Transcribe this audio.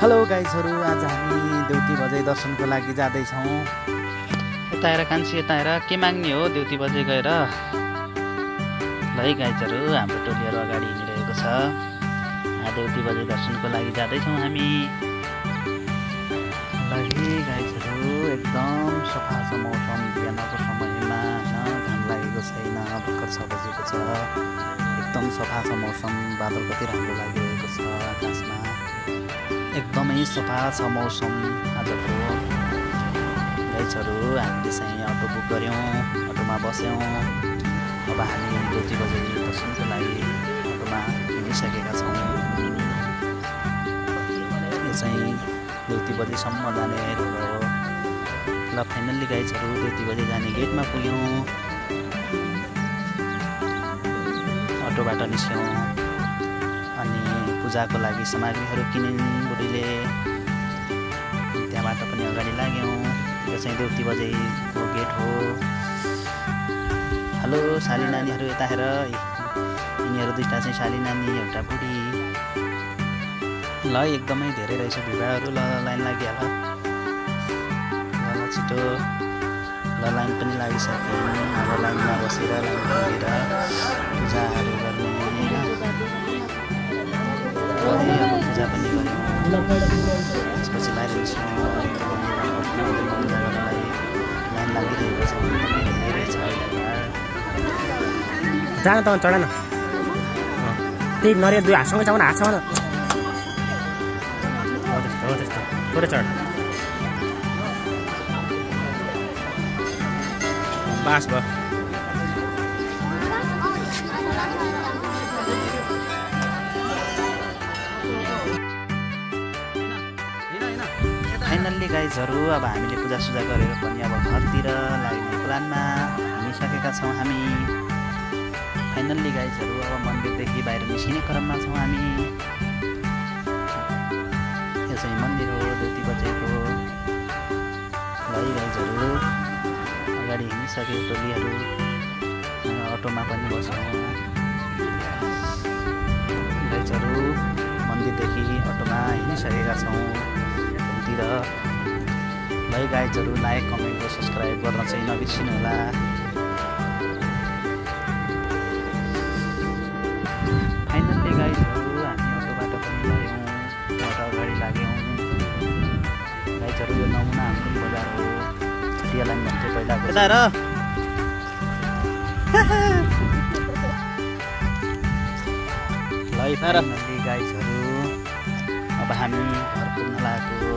Hello गाइजहरु, आज हामी देउती बजाई दर्शनको लागि जाँदैछौँ। यता आएर कान्छी, यता आएर के माग्ने हो देउती बजाई गएर। ल है गाइजहरु, हाम्रो टोलीहरु अगाडि हिँडिरहेको छ। यहाँ देउती बजाई दर्शनको लागि जाँदैछौँ हामी। ल है गाइजहरु, एकदम सफा छ मौसम। बिहानको समयमा घाम लागेको छैन, भर्खर 6 बजेको छ। एकदम सफा छ मौसम। बादल कति राम्रो लागिरहेको छ आकाशमा। एकदमै सफा छ मौसम आजको। गाइजहरु, हामीले चाहिँ अटो बुक गऱ्यौँ, अटोमा बस्यौँ। अब हामी देउती बजाई दर्शनको लागि अटोमा हिँडिसकेका छौँ। यो चाहिँ देउती बजाईसम्म जाने रोड हो। ल फाइनल्ली गाइजहरु, देउती बजाई जाने गेटमा पुग्यौँ। अटोबाट निस्क्यौँ अनि पूजाको लागि सामग्रीहरू किनिन् बुढीले। त्यहाँबाट पनि अगाडि लाग्यौँ। यो चाहिँ देउती बजाईको गेट हो। हेलो साली नानीहरू, यता हेर। यिनीहरू दुईटा चाहिँ साली नानी, एउटा बुढी। ल एकदमै धेरै रहेछ भिडहरू। ल लाइन लागिहाल। ल छिटो। ल लाइन पनि लागिसक्यो। अब लाइनमा बसेर लाइन लगेर पूजाहरू गर्ने होइन। अब पूजा पनि गऱ्यौँ। त्यसपछि बाहिर निस्क्यौँ। पूजा गर्नलाई लाइन लागिरहेको छ। धेरै छ जान त चढ न। त्यही नरिया दुई हातसँग जाऊ न, हातसँग न। हो त्यस्तो थोरै चढ। बास भयो। फाइनल्ली गाइजहरु, अब हामीले पूजासुजा गरेर पनि अब घरतिर लाग्ने प्लानमा हिँडिसकेका छौँ हामी। फाइनल्ली गाइजहरु, अब मन्दिरदेखि बाहिर निस्किने क्रममा छौँ हामी। यो चाहिँ मन्दिर हो देउती बजाईको। है गाइजहरु, अगाडि हिँडिसके टोलीहरू। अटोमा पनि बस्यौँ। गाइजहरु, मन्दिरदेखि अटोमा हिँडिसकेका छौँ तिर। है गाइजहरु, लाइक कमेन्ट र सब्सक्राइब गर्न चाहिँ नबिर्सिनु होला। फाइनल्ली गाइजहरु, हामी अटोबाट पनि गऱ्यौँ। अटो अगाडि लाग्यौँ। गाइजहरु, यो नमुना हाम्रो बजार हो। छुटिया लाइन भन्छ पहिला। यता हेर। ल फाइनल्ली गाइजहरु, अब हामी घर पुग्न लागेको।